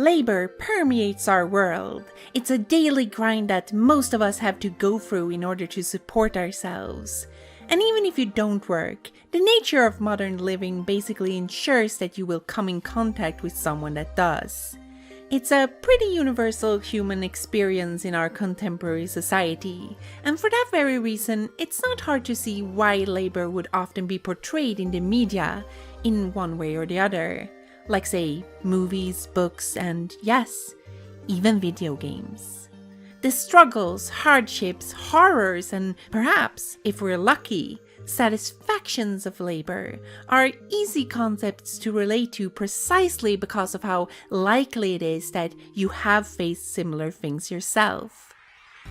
Labor permeates our world. It's a daily grind that most of us have to go through in order to support ourselves. And even if you don't work, the nature of modern living basically ensures that you will come in contact with someone that does. It's a pretty universal human experience in our contemporary society, and for that very reason, it's not hard to see why labor would often be portrayed in the media in one way or the other. Like, say, movies, books, and yes, even video games. The struggles, hardships, horrors, and perhaps, if we're lucky, satisfactions of labor are easy concepts to relate to precisely because of how likely it is that you have faced similar things yourself.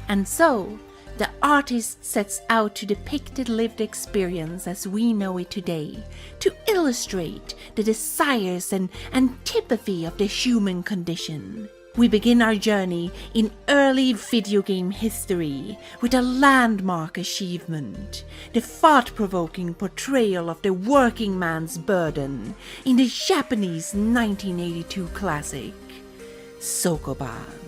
And so, the artist sets out to depict the lived experience as we know it today, to illustrate the desires and antipathy of the human condition. We begin our journey in early video game history with a landmark achievement, the thought-provoking portrayal of the working man's burden in the Japanese 1982 classic, Sokoban.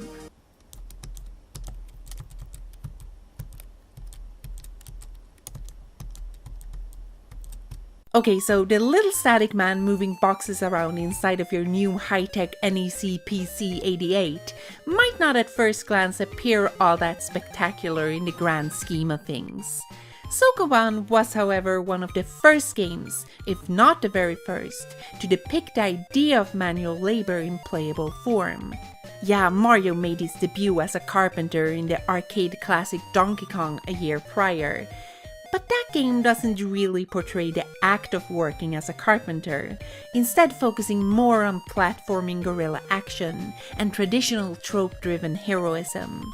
Okay, so the little static man moving boxes around inside of your new high-tech NEC PC-88 might not at first glance appear all that spectacular in the grand scheme of things. Sokoban was, however, one of the first games, if not the very first, to depict the idea of manual labor in playable form. Yeah, Mario made his debut as a carpenter in the arcade classic Donkey Kong a year prior. But that game doesn't really portray the act of working as a carpenter, instead focusing more on platforming guerrilla action and traditional trope-driven heroism.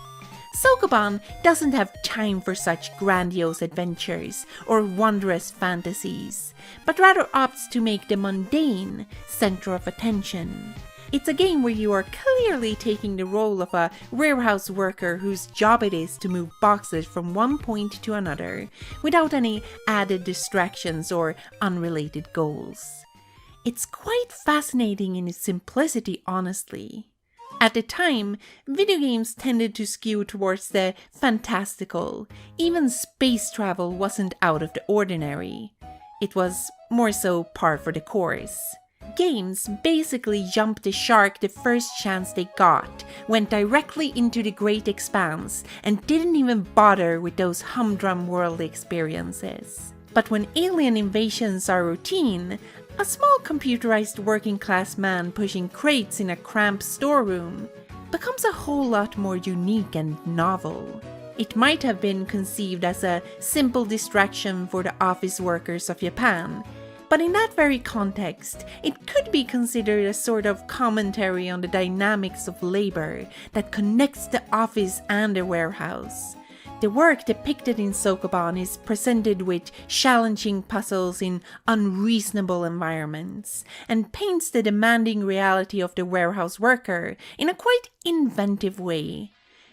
Sokoban doesn't have time for such grandiose adventures or wondrous fantasies, but rather opts to make the mundane center of attention. It's a game where you are clearly taking the role of a warehouse worker whose job it is to move boxes from one point to another, without any added distractions or unrelated goals. It's quite fascinating in its simplicity, honestly. At the time, video games tended to skew towards the fantastical. Even space travel wasn't out of the ordinary. It was more so par for the course. Games basically jumped the shark the first chance they got, went directly into the great expanse, and didn't even bother with those humdrum world experiences. But when alien invasions are routine, a small computerized working class man pushing crates in a cramped storeroom becomes a whole lot more unique and novel. It might have been conceived as a simple distraction for the office workers of Japan, but in that very context, it could be considered a sort of commentary on the dynamics of labor that connects the office and the warehouse. The work depicted in Sokoban is presented with challenging puzzles in unreasonable environments, and paints the demanding reality of the warehouse worker in a quite inventive way.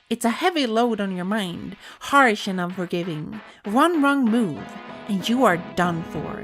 It's a heavy load on your mind, harsh and unforgiving. One wrong move, and you are done for.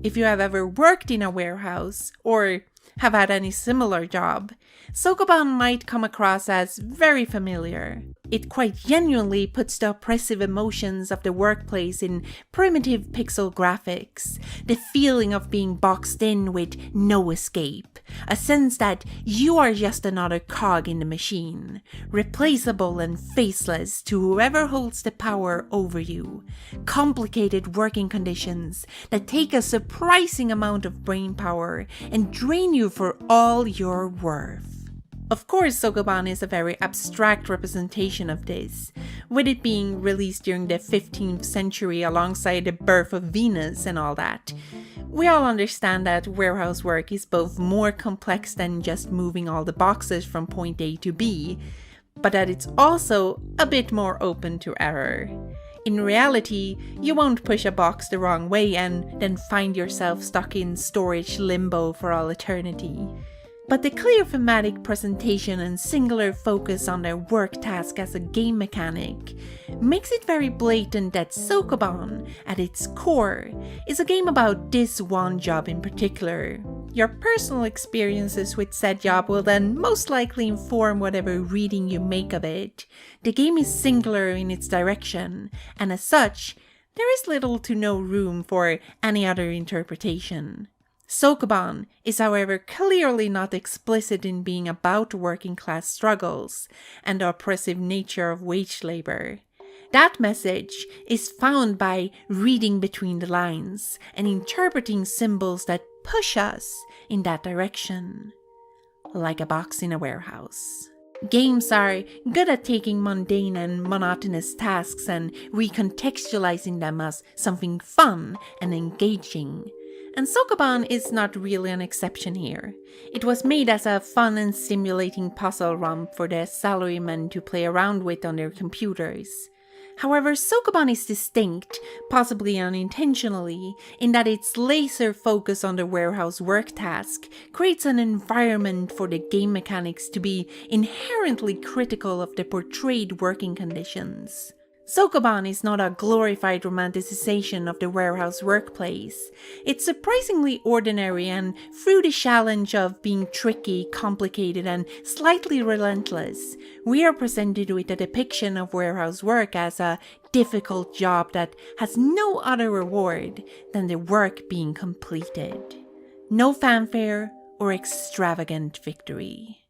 If you have ever worked in a warehouse, or have had any similar job, Sokoban might come across as very familiar. It quite genuinely puts the oppressive emotions of the workplace in primitive pixel graphics, the feeling of being boxed in with no escape, a sense that you are just another cog in the machine, replaceable and faceless to whoever holds the power over you, complicated working conditions that take a surprising amount of brain power and drain you for all your worth. Of course, Sokoban is a very abstract representation of this, with it being released during the 15th century alongside the birth of Venus and all that. We all understand that warehouse work is both more complex than just moving all the boxes from point A to B, but that it's also a bit more open to error. In reality, you won't push a box the wrong way and then find yourself stuck in storage limbo for all eternity. But the clear thematic presentation and singular focus on their work task as a game mechanic makes it very blatant that Sokoban, at its core, is a game about this one job in particular. Your personal experiences with said job will then most likely inform whatever reading you make of it. The game is singular in its direction, and as such, there is little to no room for any other interpretation. Sokoban is, however, clearly not explicit in being about working class struggles and the oppressive nature of wage labor. That message is found by reading between the lines and interpreting symbols that push us in that direction, like a box in a warehouse. Games are good at taking mundane and monotonous tasks and recontextualizing them as something fun and engaging. And Sokoban is not really an exception here. It was made as a fun and stimulating puzzle romp for the salarymen to play around with on their computers. However, Sokoban is distinct, possibly unintentionally, in that its laser focus on the warehouse work task creates an environment for the game mechanics to be inherently critical of the portrayed working conditions. Sokoban is not a glorified romanticization of the warehouse workplace. It's surprisingly ordinary, and through the challenge of being tricky, complicated, and slightly relentless, we are presented with a depiction of warehouse work as a difficult job that has no other reward than the work being completed. No fanfare or extravagant victory.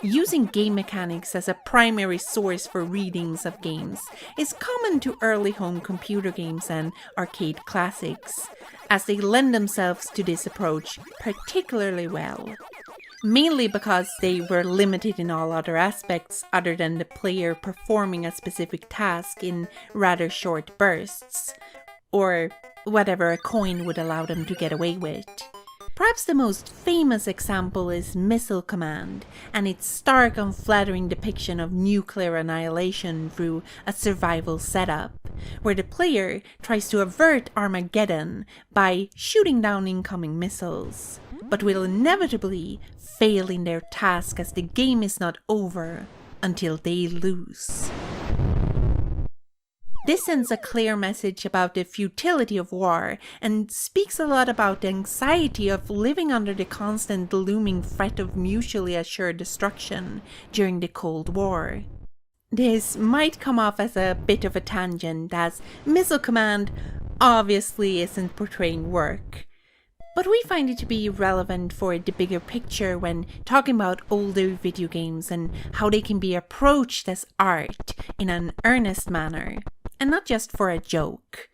Using game mechanics as a primary source for readings of games is common to early home computer games and arcade classics, as they lend themselves to this approach particularly well. Mainly because they were limited in all other aspects other than the player performing a specific task in rather short bursts, or whatever a coin would allow them to get away with. Perhaps the most famous example is Missile Command and its stark, unflattering depiction of nuclear annihilation through a survival setup, where the player tries to avert Armageddon by shooting down incoming missiles, but will inevitably fail in their task as the game is not over until they lose. This sends a clear message about the futility of war and speaks a lot about the anxiety of living under the constant looming threat of mutually assured destruction during the Cold War. This might come off as a bit of a tangent, as Missile Command obviously isn't portraying work, but we find it to be relevant for the bigger picture when talking about older video games and how they can be approached as art in an earnest manner, and not just for a joke.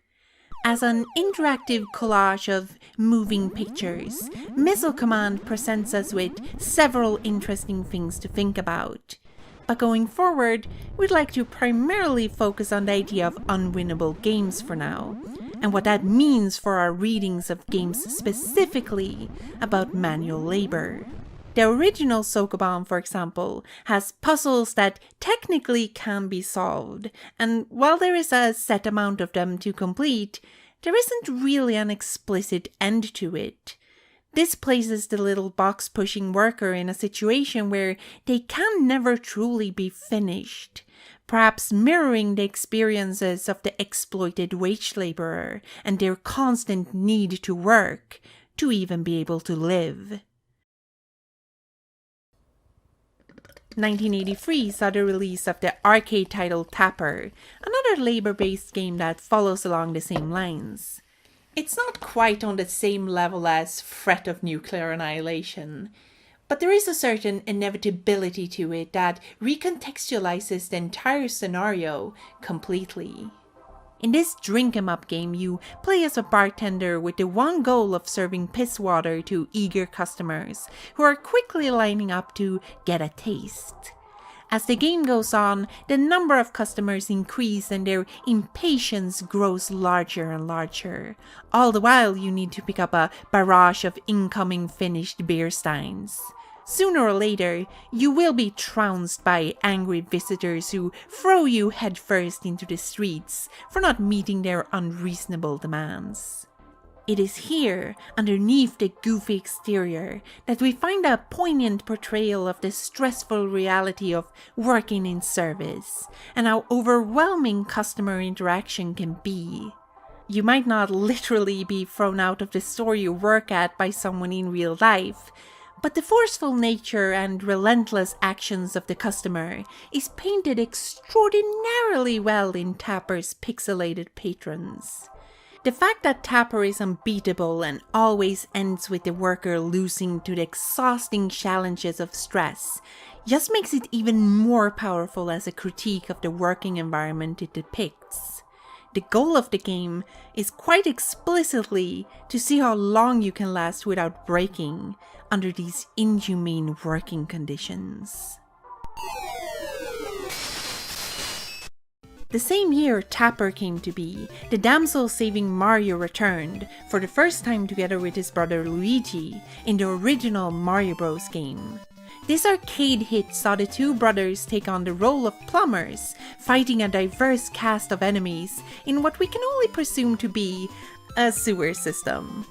As an interactive collage of moving pictures, Missile Command presents us with several interesting things to think about. But going forward, we'd like to primarily focus on the idea of unwinnable games for now, and what that means for our readings of games specifically about manual labor. The original Sokoban, for example, has puzzles that technically can be solved, and while there is a set amount of them to complete, there isn't really an explicit end to it. This places the little box-pushing worker in a situation where they can never truly be finished, perhaps mirroring the experiences of the exploited wage laborer and their constant need to work to even be able to live. 1983 saw the release of the arcade title Tapper, another labor-based game that follows along the same lines. It's not quite on the same level as Threat of Nuclear Annihilation, but there is a certain inevitability to it that recontextualizes the entire scenario completely. In this drink-em-up game, you play as a bartender with the one goal of serving piss water to eager customers who are quickly lining up to get a taste. As the game goes on, the number of customers increase and their impatience grows larger and larger. All the while, you need to pick up a barrage of incoming finished beer steins. Sooner or later, you will be trounced by angry visitors who throw you headfirst into the streets for not meeting their unreasonable demands. It is here, underneath the goofy exterior, that we find a poignant portrayal of the stressful reality of working in service, and how overwhelming customer interaction can be. You might not literally be thrown out of the store you work at by someone in real life, but the forceful nature and relentless actions of the customer is painted extraordinarily well in Tapper's pixelated patrons. The fact that Tapper is unbeatable and always ends with the worker losing to the exhausting challenges of stress just makes it even more powerful as a critique of the working environment it depicts. The goal of the game is quite explicitly to see how long you can last without breaking under these inhumane working conditions. The same year Tapper came to be, the damsel saving Mario returned, for the first time together with his brother Luigi, in the original Mario Bros. Game. This arcade hit saw the two brothers take on the role of plumbers, fighting a diverse cast of enemies in what we can only presume to be a sewer system.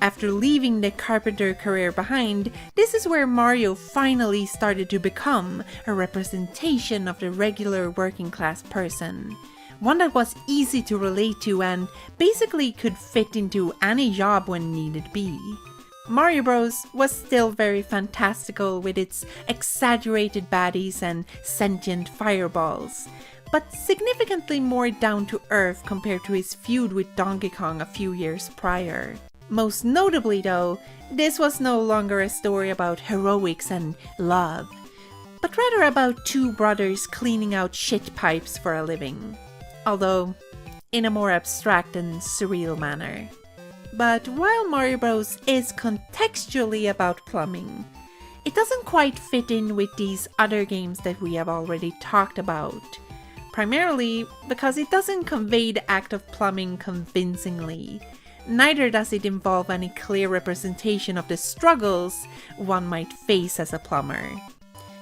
After leaving the carpenter career behind, this is where Mario finally started to become a representation of the regular working class person. One that was easy to relate to and basically could fit into any job when needed be. Mario Bros. Was still very fantastical with its exaggerated baddies and sentient fireballs, but significantly more down to earth compared to his feud with Donkey Kong a few years prior. Most notably though, this was no longer a story about heroics and love, but rather about two brothers cleaning out shit pipes for a living, although in a more abstract and surreal manner. But while Mario Bros. Is contextually about plumbing, it doesn't quite fit in with these other games that we have already talked about, primarily because it doesn't convey the act of plumbing convincingly. Neither does it involve any clear representation of the struggles one might face as a plumber.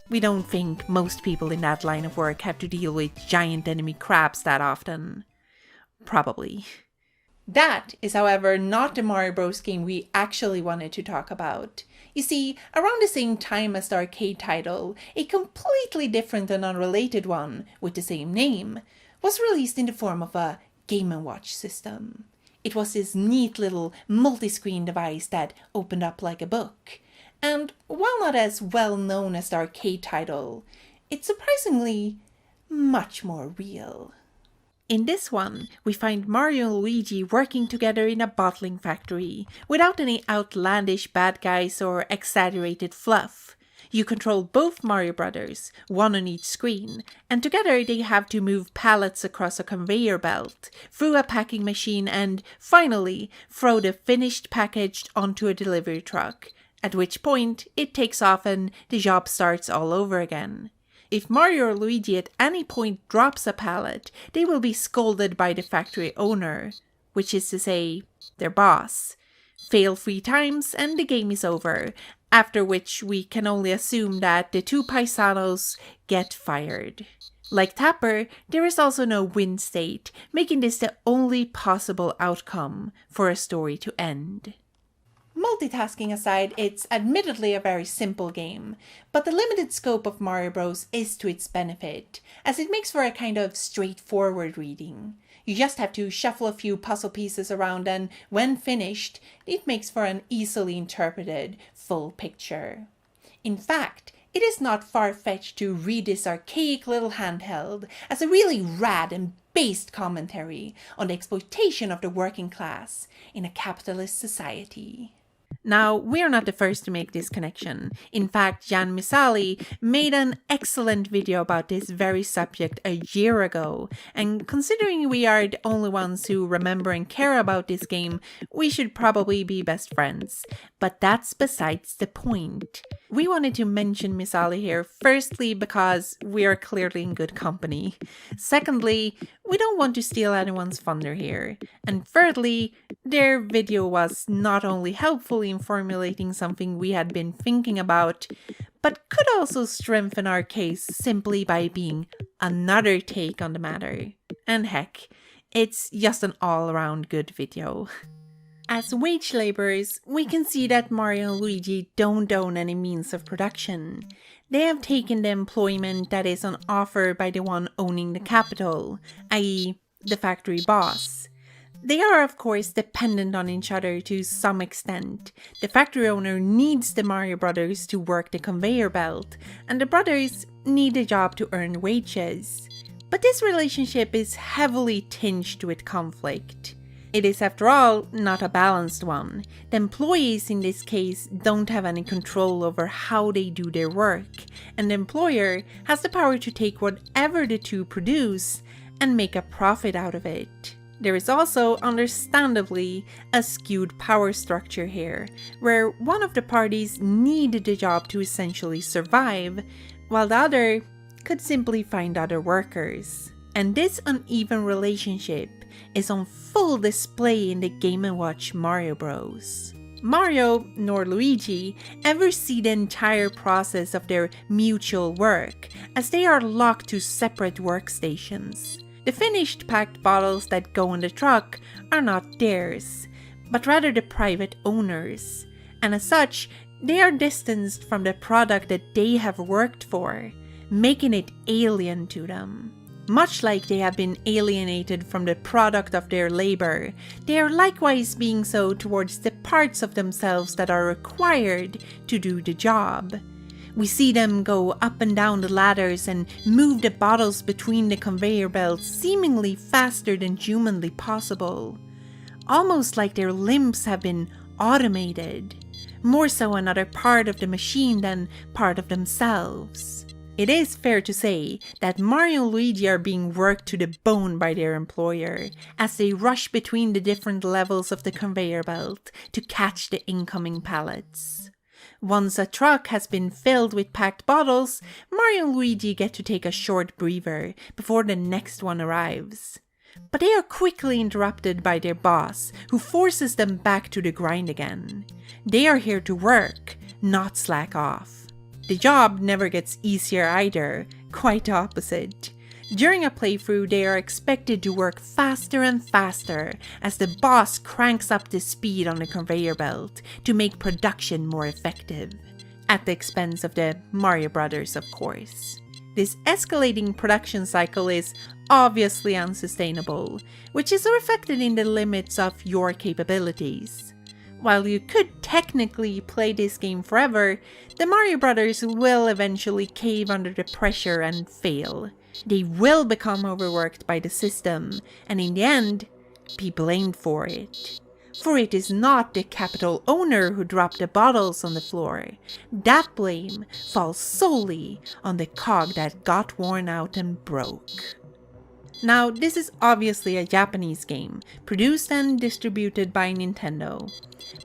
We don't think most people in that line of work have to deal with giant enemy crabs that often. Probably. That is, however, not the Mario Bros. Game we actually wanted to talk about. You see, around the same time as the arcade title, a completely different and unrelated one, with the same name, was released in the form of a Game & Watch system. It was this neat little multi-screen device that opened up like a book. And while not as well known as the arcade title, it's surprisingly much more real. In this one, we find Mario and Luigi working together in a bottling factory, without any outlandish bad guys or exaggerated fluff. You control both Mario brothers, one on each screen, and together they have to move pallets across a conveyor belt, through a packing machine, and finally throw the finished package onto a delivery truck, at which point it takes off and the job starts all over again. If Mario or Luigi at any point drops a pallet, they will be scolded by the factory owner, which is to say, their boss. Fail 3 times and the game is over, after which we can only assume that the two paisanos get fired. Like Tapper, there is also no win state, making this the only possible outcome for a story to end. Multitasking aside, it's admittedly a very simple game, but the limited scope of Mario Bros. Is to its benefit, as it makes for a kind of straightforward reading. You just have to shuffle a few puzzle pieces around and, when finished, it makes for an easily interpreted, full picture. In fact, it is not far-fetched to read this archaic little handheld as a really rad and based commentary on the exploitation of the working class in a capitalist society. Now, we are not the first to make this connection. In fact, Jan Misali made an excellent video about this very subject a year ago, and considering we are the only ones who remember and care about this game, we should probably be best friends. But that's besides the point. We wanted to mention Miss Ali here, firstly because we are clearly in good company. Secondly, we don't want to steal anyone's thunder here. And thirdly, their video was not only helpful in formulating something we had been thinking about, but could also strengthen our case simply by being another take on the matter. And heck, it's just an all-around good video. As wage laborers, we can see that Mario and Luigi don't own any means of production. They have taken the employment that is on offer by the one owning the capital, i.e. the factory boss. They are of course dependent on each other to some extent. The factory owner needs the Mario brothers to work the conveyor belt, and the brothers need a job to earn wages. But this relationship is heavily tinged with conflict. It is, after all, not a balanced one. The employees in this case don't have any control over how they do their work, and the employer has the power to take whatever the two produce and make a profit out of it. There is also, understandably, a skewed power structure here, where one of the parties needed the job to essentially survive, while the other could simply find other workers. And this uneven relationship is on full display in the Game & Watch Mario Bros. Mario, nor Luigi, ever see the entire process of their mutual work, as they are locked to separate workstations. The finished packed bottles that go in the truck are not theirs, but rather the private owners, and as such, they are distanced from the product that they have worked for, making it alien to them. Much like they have been alienated from the product of their labor, they are likewise being so towards the parts of themselves that are required to do the job. We see them go up and down the ladders and move the bottles between the conveyor belts seemingly faster than humanly possible. Almost like their limbs have been automated, more so another part of the machine than part of themselves. It is fair to say that Mario and Luigi are being worked to the bone by their employer as they rush between the different levels of the conveyor belt to catch the incoming pallets. Once a truck has been filled with packed bottles, Mario and Luigi get to take a short breather before the next one arrives. But they are quickly interrupted by their boss, who forces them back to the grind again. They are here to work, not slack off. The job never gets easier either, quite the opposite. During a playthrough, they are expected to work faster and faster as the boss cranks up the speed on the conveyor belt to make production more effective. At the expense of the Mario brothers, of course. This escalating production cycle is obviously unsustainable, which is reflected in the limits of your capabilities. While you could technically play this game forever, the Mario brothers will eventually cave under the pressure and fail. They will become overworked by the system, and in the end, be blamed for it. For it is not the capital owner who dropped the bottles on the floor. That blame falls solely on the cog that got worn out and broke. Now, this is obviously a Japanese game, produced and distributed by Nintendo.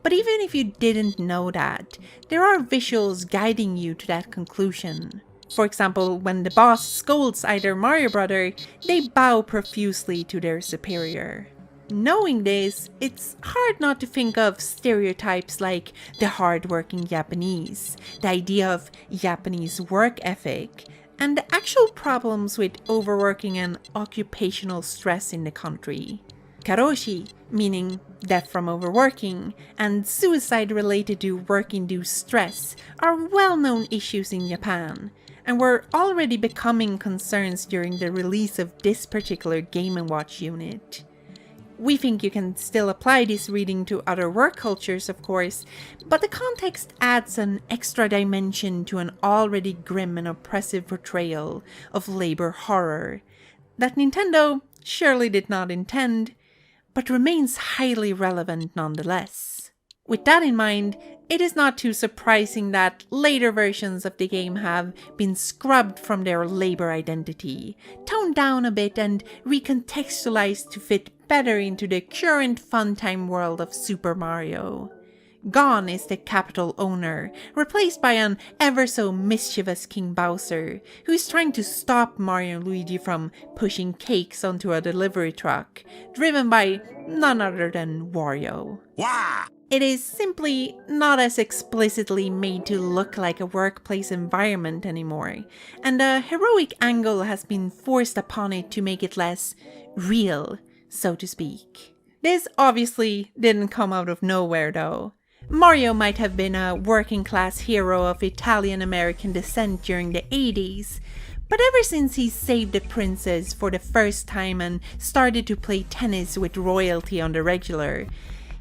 But even if you didn't know that, there are visuals guiding you to that conclusion. For example, when the boss scolds either Mario brother, they bow profusely to their superior. Knowing this, it's hard not to think of stereotypes like the hard-working Japanese, the idea of Japanese work ethic, and the actual problems with overworking and occupational stress in the country. Karoshi, meaning death from overworking, and suicide related to work-induced stress are well-known issues in Japan, and were already becoming concerns during the release of this particular Game & Watch unit. We think you can still apply this reading to other work cultures, of course, but the context adds an extra dimension to an already grim and oppressive portrayal of labor horror that Nintendo surely did not intend, but remains highly relevant nonetheless. With that in mind, it is not too surprising that later versions of the game have been scrubbed from their labor identity, toned down a bit and recontextualized to fit better into the current fun-time world of Super Mario. Gone is the capital owner, replaced by an ever so mischievous King Bowser, who's trying to stop Mario and Luigi from pushing cakes onto a delivery truck, driven by none other than Wario. Wah! It is simply not as explicitly made to look like a workplace environment anymore, and a heroic angle has been forced upon it to make it less real, so to speak. This obviously didn't come out of nowhere though. Mario might have been a working-class hero of Italian-American descent during the 80s, but ever since he saved the princess for the first time and started to play tennis with royalty on the regular,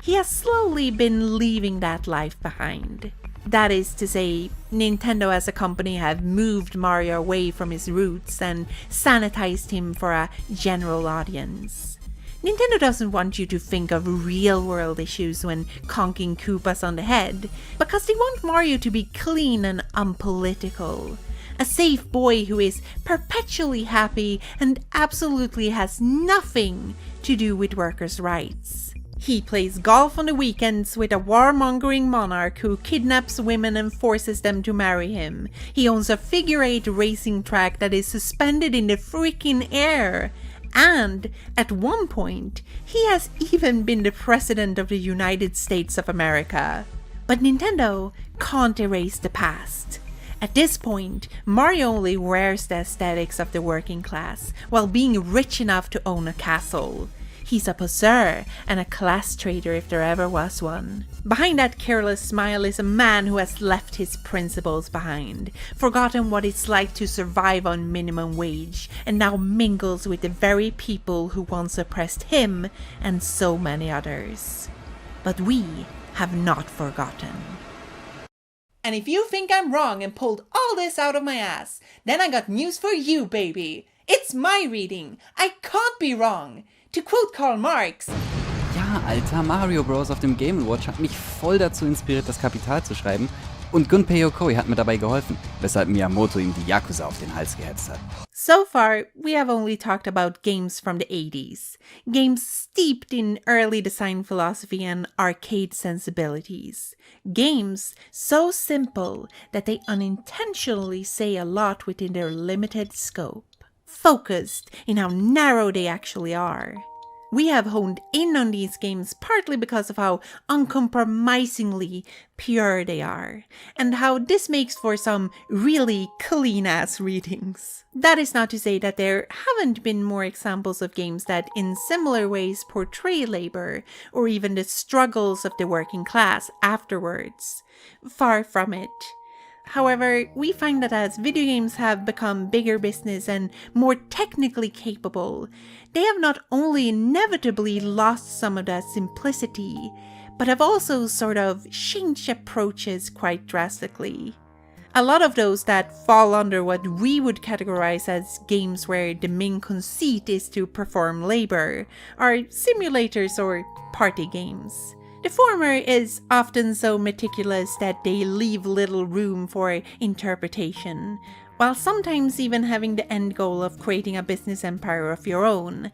he has slowly been leaving that life behind. That is to say, Nintendo as a company have moved Mario away from his roots and sanitized him for a general audience. Nintendo doesn't want you to think of real-world issues when conking Koopas on the head, because they want Mario to be clean and unpolitical. A safe boy who is perpetually happy and absolutely has nothing to do with workers' rights. He plays golf on the weekends with a warmongering monarch who kidnaps women and forces them to marry him. He owns a figure-8 racing track that is suspended in the freaking air. And, at one point, he has even been the president of the United States of America. But Nintendo can't erase the past. At this point, Mario only wears the aesthetics of the working class, while being rich enough to own a castle. He's a poseur and a class traitor if there ever was one. Behind that careless smile is a man who has left his principles behind, forgotten what it's like to survive on minimum wage, and now mingles with the very people who once oppressed him and so many others. But we have not forgotten. And if you think I'm wrong and pulled all this out of my ass, then I got news for you, baby. It's my reading. I can't be wrong. To quote Karl Marx: Ja, Alter, Mario Bros. Auf dem Game & Watch hat mich voll dazu inspiriert, das Kapital zu schreiben. Und Gunpei Yokoi hat mir dabei geholfen, weshalb Miyamoto ihm die Yakuza auf den Hals gehetzt hat. So far, we have only talked about games from the 80s. Games steeped in early design philosophy and arcade sensibilities. Games so simple that they unintentionally say a lot within their limited scope. Focused in how narrow they actually are. We have honed in on these games partly because of how uncompromisingly pure they are, and how this makes for some really clean-ass readings. That is not to say that there haven't been more examples of games that in similar ways portray labor, or even the struggles of the working class afterwards. Far from it. However, we find that as video games have become bigger business and more technically capable, they have not only inevitably lost some of that simplicity, but have also sort of changed approaches quite drastically. A lot of those that fall under what we would categorize as games where the main conceit is to perform labor are simulators or party games. The former is often so meticulous that they leave little room for interpretation, while sometimes even having the end goal of creating a business empire of your own,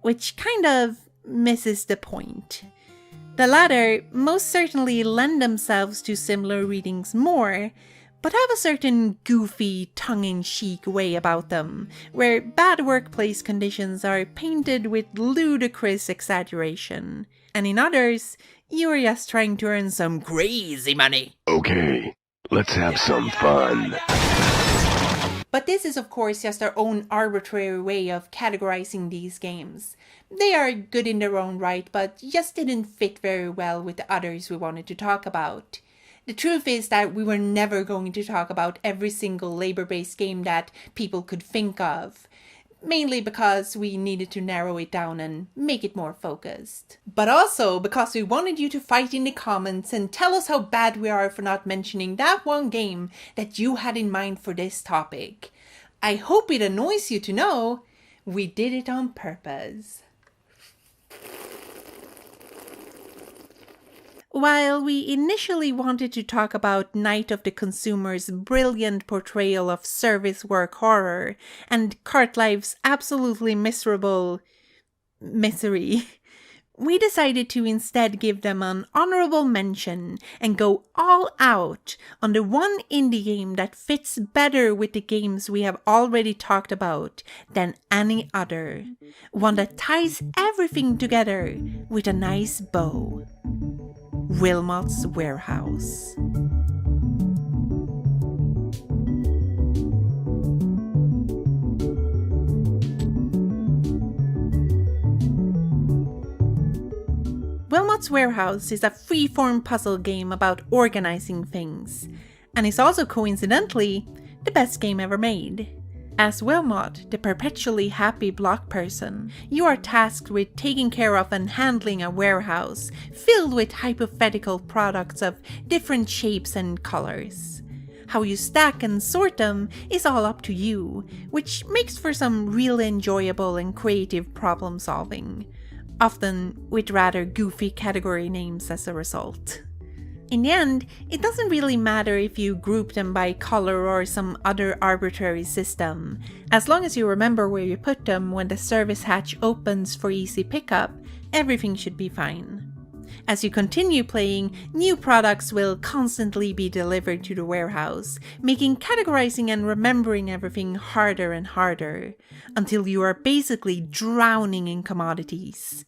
which kind of misses the point. The latter most certainly lend themselves to similar readings more, but have a certain goofy, tongue-in-cheek way about them, where bad workplace conditions are painted with ludicrous exaggeration. And in others, you are just trying to earn some crazy money. Okay, let's have some fun. But this is of course just our own arbitrary way of categorizing these games. They are good in their own right, but just didn't fit very well with the others we wanted to talk about. The truth is that we were never going to talk about every single labor-based game that people could think of. Mainly because we needed to narrow it down and make it more focused. But also because we wanted you to fight in the comments and tell us how bad we are for not mentioning that one game that you had in mind for this topic. I hope it annoys you to know we did it on purpose. While we initially wanted to talk about Night of the Consumer's brilliant portrayal of service work horror and Cartlife's absolutely miserable misery, we decided to instead give them an honorable mention and go all out on the one indie game that fits better with the games we have already talked about than any other. One that ties everything together with a nice bow. Wilmot's Warehouse. Wilmot's Warehouse is a free-form puzzle game about organizing things, and is also coincidentally the best game ever made. As Wilmot, the perpetually happy block person, you are tasked with taking care of and handling a warehouse filled with hypothetical products of different shapes and colors. How you stack and sort them is all up to you, which makes for some real enjoyable and creative problem solving, often with rather goofy category names as a result. In the end, it doesn't really matter if you group them by color or some other arbitrary system. As long as you remember where you put them when the service hatch opens for easy pickup, everything should be fine. As you continue playing, new products will constantly be delivered to the warehouse, making categorizing and remembering everything harder and harder, until you are basically drowning in commodities,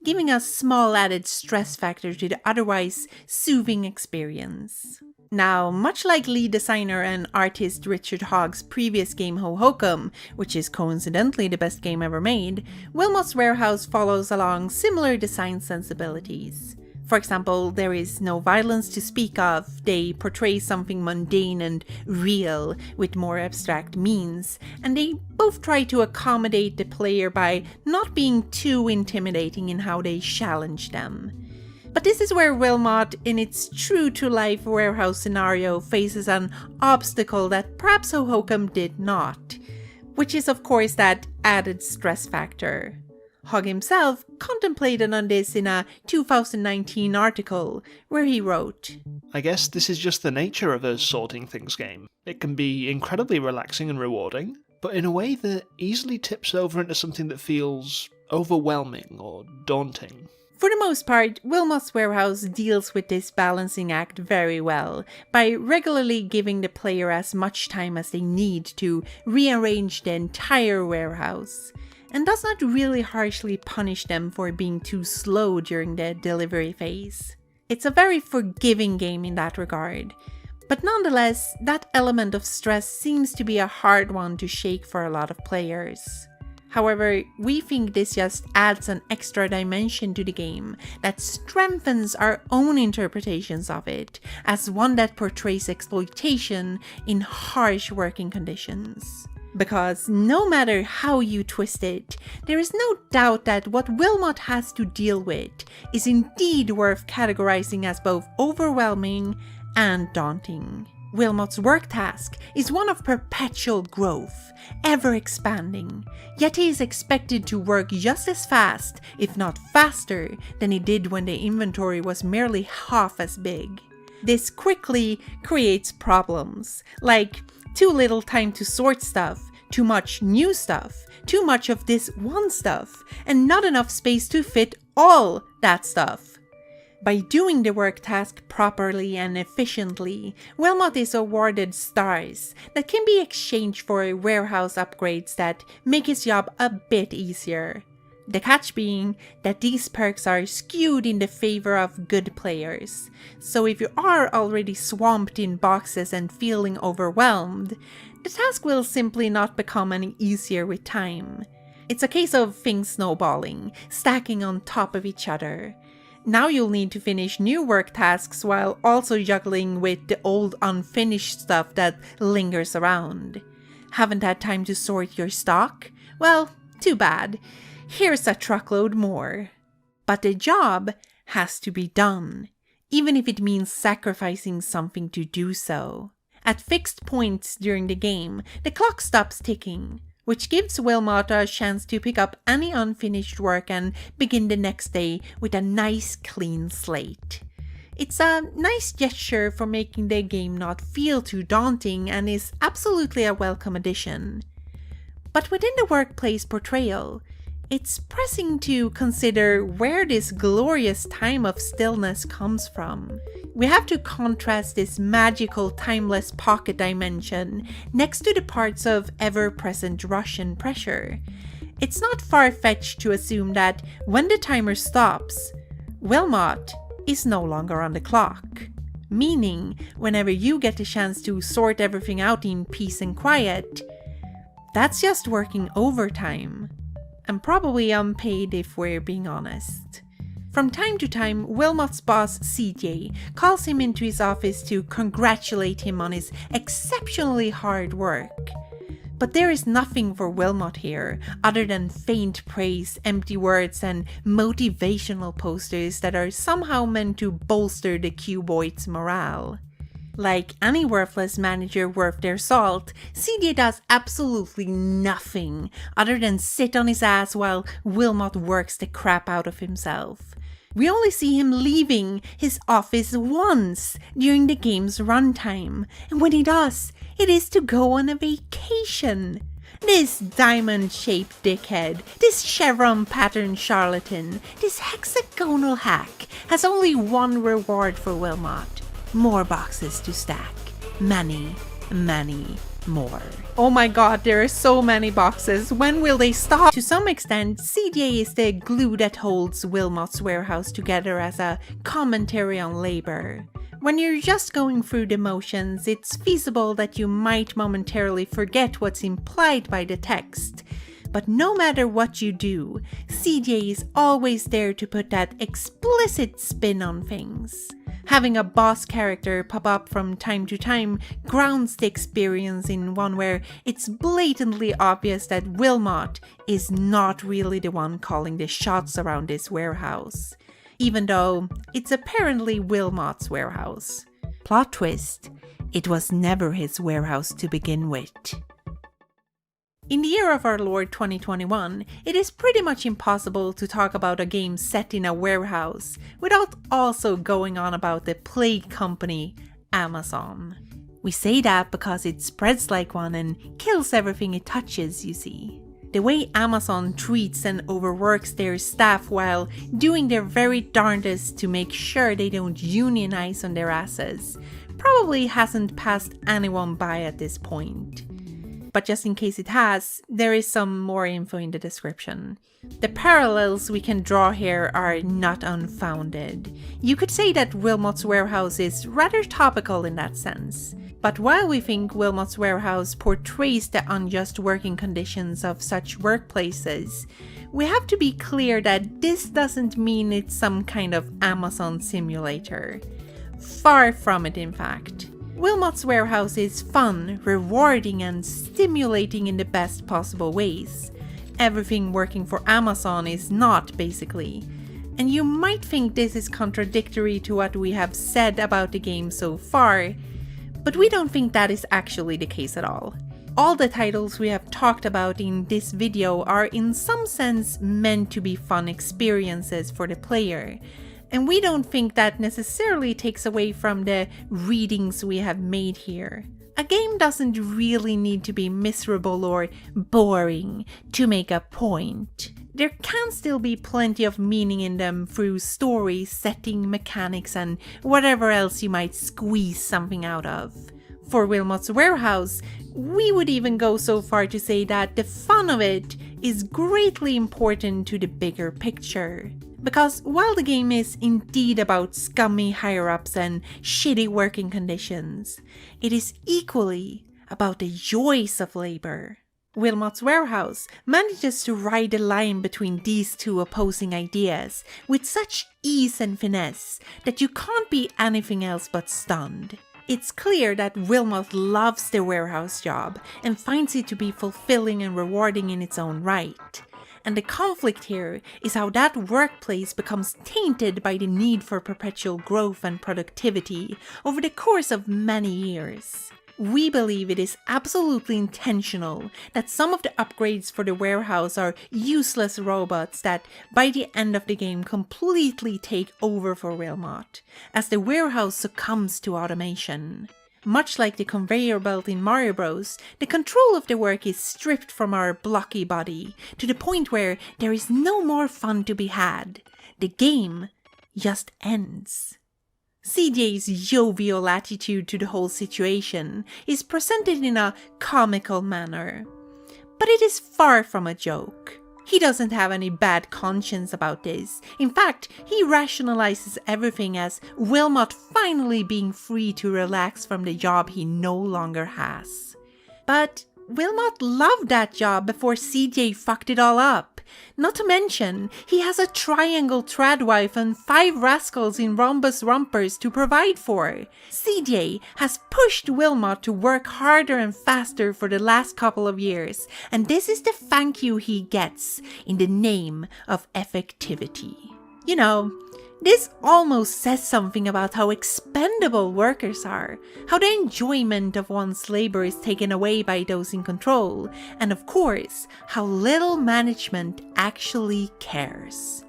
giving a small added stress factor to the otherwise soothing experience. Now, much like lead designer and artist Richard Hogg's previous game Hohokum, which is coincidentally the best game ever made, Wilmot's Warehouse follows along similar design sensibilities. For example, there is no violence to speak of, they portray something mundane and real with more abstract means, and they both try to accommodate the player by not being too intimidating in how they challenge them. But this is where Wilmot, in its true-to-life warehouse scenario, faces an obstacle that perhaps Hohokum did not, which is of course that added stress factor. Hogg himself contemplated on this in a 2019 article, where he wrote, "I guess this is just the nature of a sorting things game. It can be incredibly relaxing and rewarding, but in a way that easily tips over into something that feels overwhelming or daunting." For the most part, Wilmot's Warehouse deals with this balancing act very well, by regularly giving the player as much time as they need to rearrange the entire warehouse, and does not really harshly punish them for being too slow during the delivery phase. It's a very forgiving game in that regard, but nonetheless, that element of stress seems to be a hard one to shake for a lot of players. However, we think this just adds an extra dimension to the game that strengthens our own interpretations of it as one that portrays exploitation in harsh working conditions. Because no matter how you twist it, there is no doubt that what Wilmot has to deal with is indeed worth categorizing as both overwhelming and daunting. Wilmot's work task is one of perpetual growth, ever expanding, yet he is expected to work just as fast, if not faster, than he did when the inventory was merely half as big. This quickly creates problems, like too little time to sort stuff, too much new stuff, too much of this one stuff, and not enough space to fit all that stuff. By doing the work task properly and efficiently, Wilmot is awarded stars that can be exchanged for warehouse upgrades that make his job a bit easier. The catch being that these perks are skewed in the favor of good players, so if you are already swamped in boxes and feeling overwhelmed, the task will simply not become any easier with time. It's a case of things snowballing, stacking on top of each other. Now you'll need to finish new work tasks while also juggling with the old unfinished stuff that lingers around. Haven't had time to sort your stock? Well, too bad. Here's a truckload more. But the job has to be done, even if it means sacrificing something to do so. At fixed points during the game, the clock stops ticking, which gives Wilmot a chance to pick up any unfinished work and begin the next day with a nice clean slate. It's a nice gesture for making the game not feel too daunting and is absolutely a welcome addition. But within the workplace portrayal, It's pressing to consider where this glorious time of stillness comes from. We have to contrast this magical timeless pocket dimension next to the parts of ever-present rush and pressure. It's not far-fetched to assume that when the timer stops, Wilmot is no longer on the clock. Meaning, whenever you get the chance to sort everything out in peace and quiet, that's just working overtime. And probably unpaid if we're being honest. From time to time, Wilmot's boss, CJ, calls him into his office to congratulate him on his exceptionally hard work. But there is nothing for Wilmot here, other than faint praise, empty words, and motivational posters that are somehow meant to bolster the cuboid's morale. Like any worthless manager worth their salt, CJ does absolutely nothing other than sit on his ass while Wilmot works the crap out of himself. We only see him leaving his office once during the game's runtime, and when he does, it is to go on a vacation. This diamond-shaped dickhead, this chevron-pattern charlatan, this hexagonal hack has only one reward for Wilmot. More boxes to stack. Many, many more. Oh my god, there are so many boxes. When will they stop? To some extent, CJ is the glue that holds Wilmot's warehouse together as a commentary on labor. When you're just going through the motions, it's feasible that you might momentarily forget what's implied by the text. But no matter what you do, CJ is always there to put that explicit spin on things. Having a boss character pop up from time to time grounds the experience in one where it's blatantly obvious that Wilmot is not really the one calling the shots around this warehouse, even though it's apparently Wilmot's warehouse. Plot twist, it was never his warehouse to begin with. In the year of our Lord 2021, it is pretty much impossible to talk about a game set in a warehouse without also going on about the plague company, Amazon. We say that because it spreads like one and kills everything it touches, you see. The way Amazon treats and overworks their staff while doing their very darndest to make sure they don't unionize on their asses probably hasn't passed anyone by at this point. But just in case it has, there is some more info in the description. The parallels we can draw here are not unfounded. You could say that Wilmot's warehouse is rather topical in that sense. But while we think Wilmot's warehouse portrays the unjust working conditions of such workplaces, we have to be clear that this doesn't mean it's some kind of Amazon simulator. Far from it, in fact. Wilmot's warehouse is fun, rewarding, and stimulating in the best possible ways. Everything working for Amazon is not, basically. And you might think this is contradictory to what we have said about the game so far, but we don't think that is actually the case at all. All the titles we have talked about in this video are in some sense meant to be fun experiences for the player. And we don't think that necessarily takes away from the readings we have made here. A game doesn't really need to be miserable or boring to make a point. There can still be plenty of meaning in them through story, setting, mechanics, and whatever else you might squeeze something out of. For Wilmot's warehouse, we would even go so far to say that the fun of it is greatly important to the bigger picture. Because while the game is indeed about scummy higher-ups and shitty working conditions, it is equally about the joys of labor. Wilmot's warehouse manages to ride the line between these two opposing ideas with such ease and finesse that you can't be anything else but stunned. It's clear that Wilmot loves the warehouse job and finds it to be fulfilling and rewarding in its own right. And the conflict here is how that workplace becomes tainted by the need for perpetual growth and productivity over the course of many years. We believe it is absolutely intentional that some of the upgrades for the warehouse are useless robots that by the end of the game completely take over for Wilmot, as the warehouse succumbs to automation. Much like the conveyor belt in Mario Bros, the control of the work is stripped from our blocky body, to the point where there is no more fun to be had. The game just ends. CJ's jovial attitude to the whole situation is presented in a comical manner. But it is far from a joke. He doesn't have any bad conscience about this. In fact, he rationalizes everything as Wilmot finally being free to relax from the job he no longer has. But Wilmot loved that job before CJ fucked it all up. Not to mention, he has a triangle tradwife and 5 rascals in rhombus rompers to provide for. CJ has pushed Wilmot to work harder and faster for the last couple of years, and this is the thank you he gets in the name of effectivity. You know, this almost says something about how expendable workers are, how the enjoyment of one's labor is taken away by those in control, and of course, how little management actually cares.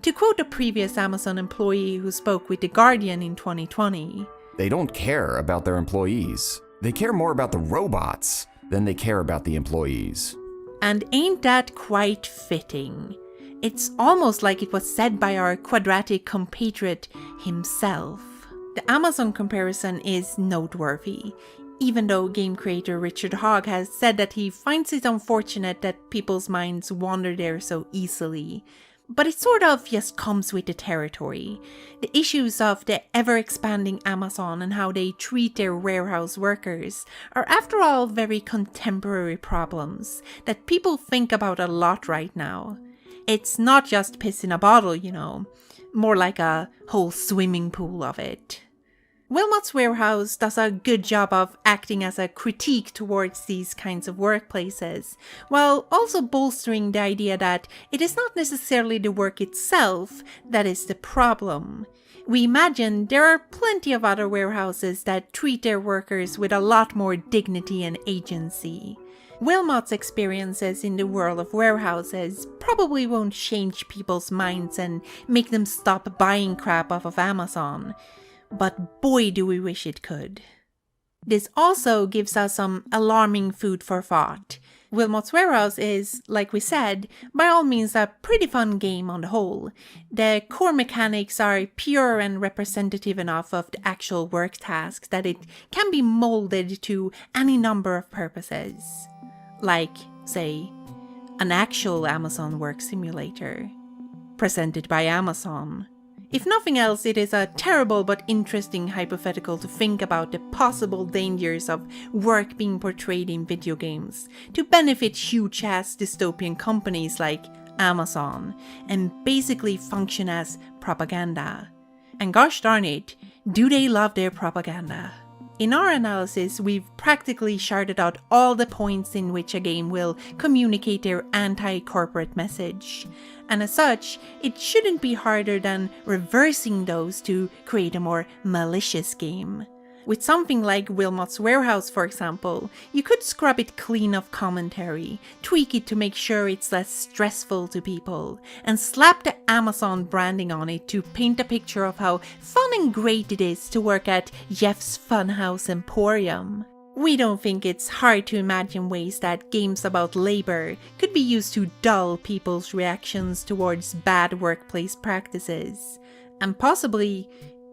To quote a previous Amazon employee who spoke with The Guardian in 2020, "They don't care about their employees. They care more about the robots than they care about the employees." And ain't that quite fitting? It's almost like it was said by our quadratic compatriot himself. The Amazon comparison is noteworthy, even though game creator Richard Hogg has said that he finds it unfortunate that people's minds wander there so easily. But it sort of just comes with the territory. The issues of the ever-expanding Amazon and how they treat their warehouse workers are after all very contemporary problems that people think about a lot right now. It's not just piss in a bottle, you know, more like a whole swimming pool of it. Wilmot's warehouse does a good job of acting as a critique towards these kinds of workplaces, while also bolstering the idea that it is not necessarily the work itself that is the problem. We imagine there are plenty of other warehouses that treat their workers with a lot more dignity and agency. Wilmot's experiences in the world of warehouses probably won't change people's minds and make them stop buying crap off of Amazon, but boy do we wish it could. This also gives us some alarming food for thought. Wilmot's Warehouse is, like we said, by all means a pretty fun game on the whole. The core mechanics are pure and representative enough of the actual work tasks that it can be molded to any number of purposes. Like, say, an actual Amazon work simulator, presented by Amazon. If nothing else, it is a terrible but interesting hypothetical to think about the possible dangers of work being portrayed in video games to benefit huge-ass dystopian companies like Amazon and basically function as propaganda. And gosh darn it, do they love their propaganda. In our analysis, we've practically charted out all the points in which a game will communicate their anti-corporate message. And as such, it shouldn't be harder than reversing those to create a more malicious game. With something like Wilmot's Warehouse, for example, you could scrub it clean of commentary, tweak it to make sure it's less stressful to people, and slap the Amazon branding on it to paint a picture of how fun and great it is to work at Jeff's Funhouse Emporium. We don't think it's hard to imagine ways that games about labor could be used to dull people's reactions towards bad workplace practices, and possibly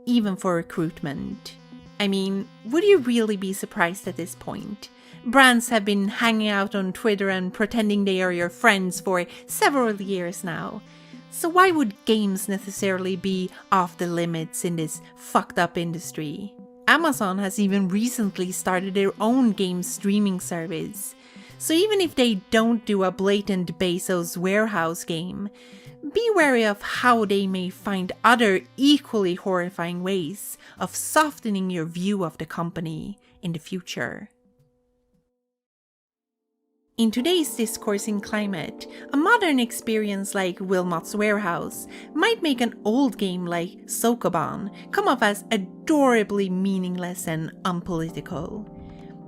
even for recruitment. I mean, would you really be surprised at this point? Brands have been hanging out on Twitter and pretending they are your friends for several years now. So why would games necessarily be off the limits in this fucked up industry? Amazon has even recently started their own game streaming service. So even if they don't do a blatant Bezos Warehouse game, be wary of how they may find other equally horrifying ways of softening your view of the company in the future. In today's discoursing climate, a modern experience like Wilmot's Warehouse might make an old game like Sokoban come off as adorably meaningless and unpolitical.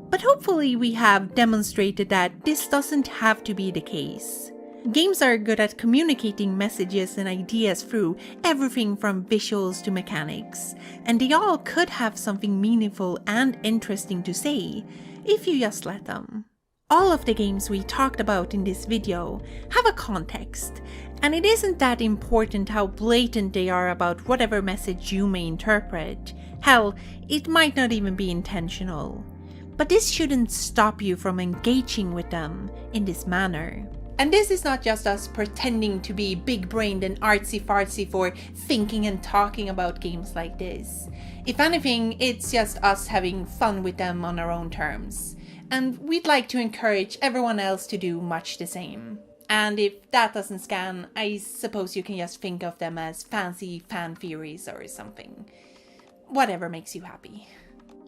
But hopefully we have demonstrated that this doesn't have to be the case. Games are good at communicating messages and ideas through everything from visuals to mechanics, and they all could have something meaningful and interesting to say, if you just let them. All of the games we talked about in this video have a context, and it isn't that important how blatant they are about whatever message you may interpret. Hell, it might not even be intentional. But this shouldn't stop you from engaging with them in this manner. And this is not just us pretending to be big-brained and artsy-fartsy for thinking and talking about games like this. If anything, it's just us having fun with them on our own terms. And we'd like to encourage everyone else to do much the same. And if that doesn't scan, I suppose you can just think of them as fancy fan theories or something. Whatever makes you happy.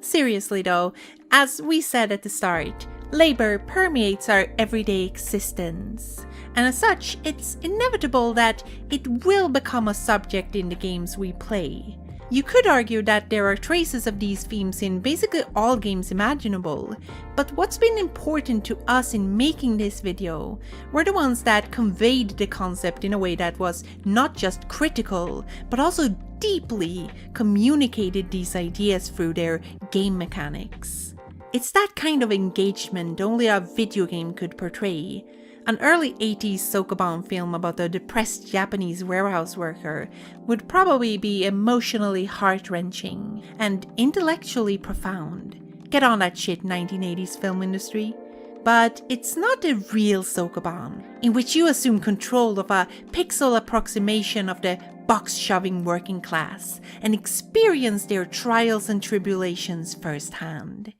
Seriously though, as we said at the start, labor permeates our everyday existence. And as such, it's inevitable that it will become a subject in the games we play. You could argue that there are traces of these themes in basically all games imaginable, but what's been important to us in making this video were the ones that conveyed the concept in a way that was not just critical, but also deeply communicated these ideas through their game mechanics. It's that kind of engagement only a video game could portray. An early 80s Sokoban film about a depressed Japanese warehouse worker would probably be emotionally heart-wrenching and intellectually profound. Get on that shit, 1980s film industry. But it's not a real Sokoban, in which you assume control of a pixel approximation of the box-shoving working class and experience their trials and tribulations firsthand.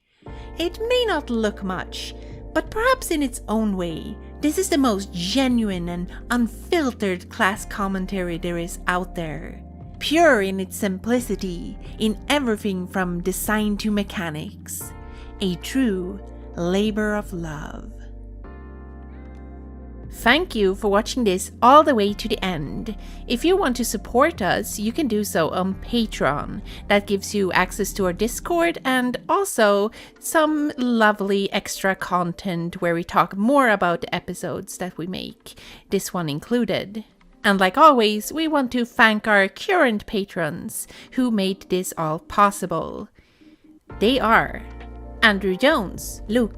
It may not look much, but perhaps in its own way, this is the most genuine and unfiltered class commentary there is out there. Pure in its simplicity, in everything from design to mechanics. A true labor of love. Thank you for watching this all the way to the end. If you want to support us, you can do so on Patreon. That gives you access to our Discord and also some lovely extra content where we talk more about the episodes that we make, this one included. And like always, we want to thank our current patrons who made this all possible. They are Andrew Jones, Luke,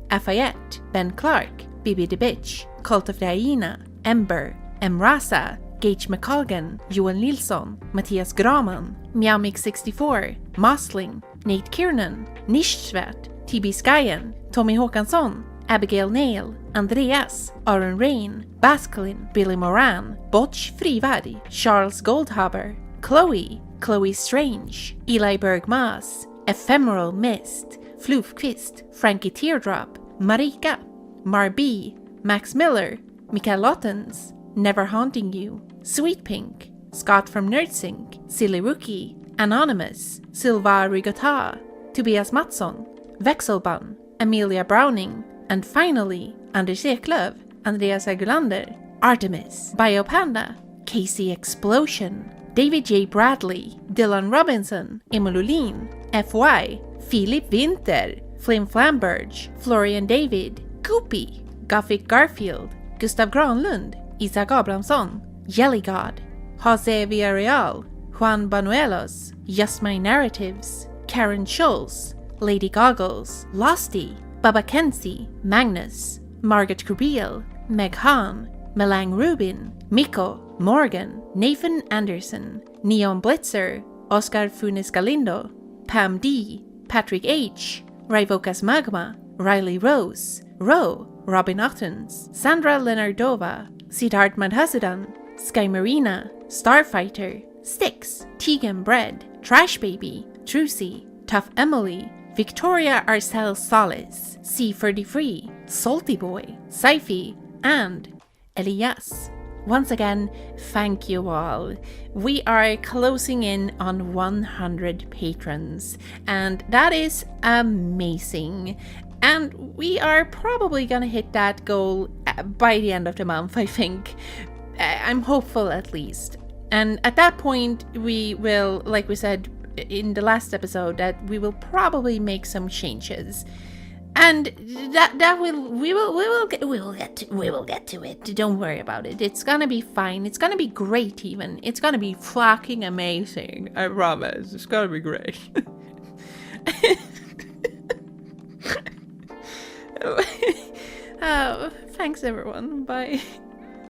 Afayette, Ben Clark, Bibi the Bitch, Cult of the Hyena, Ember, Emrasa, Gage McColgan, Joel Nilsson, Mattias Graman, Meowmix64, Mosling, Nate Kiernan, Nishtsvet, TB Skyen, Tommy Håkansson, Abigail Nail, Andreas, Aaron Rain, Baskelin, Billy Moran, Botch Frivari, Charles Goldhaber, Chloe, Chloe Strange, Eli Bergmas, Ephemeral Mist, Floofquist, Frankie Teardrop, Marika, Marby, Max Miller, Mikael Lottens, Never Haunting You, Sweet Pink, Scott from Nerdsync, Silly Rookie, Anonymous, Silva Rigota, Tobias Mattsson, Vexelbun, Amelia Browning, and finally, Anders Eklöf, Andreas Agulander, Artemis, Biopanda, Casey Explosion, David J. Bradley, Dylan Robinson, Emilulin, FY, Philip Winter, Flame Flamberge, Florian David, Goopy, Gothic Garfield, Gustav Granlund, Isaac Abrahamsson, Jelly God, Jose Villarreal, Juan Banuelos, Just My Narratives, Karen Schulz, Lady Goggles, Losty, Baba Kenzie, Magnus, Margaret Kubiel, Meg Hahn, Melang Rubin, Miko, Morgan, Nathan Anderson, Neon Blitzer, Oscar Funes Galindo, Pam D, Patrick H, Raivokas Magma, Riley Rose, Ro, Robin Ottens, Sandra Leonardova, Siddharth Madhasudan, Sky Marina, Starfighter, Styx, Tegan Bread, Trash Baby, Trucy, Tough Emily, Victoria Arcel Solis, C33, Salty Boy, Saifi, and Elias. Once again, thank you all. We are closing in on 100 patrons, and that is amazing. And we are probably gonna hit that goal by the end of the month, I think. I'm hopeful at least. And at that point, we will, like we said in the last episode, that we will probably make some changes. And that we will get to it. Don't worry about it. It's gonna be fine. It's gonna be great. Even it's gonna be fucking amazing. I promise. It's gonna be great. Thanks everyone. Bye.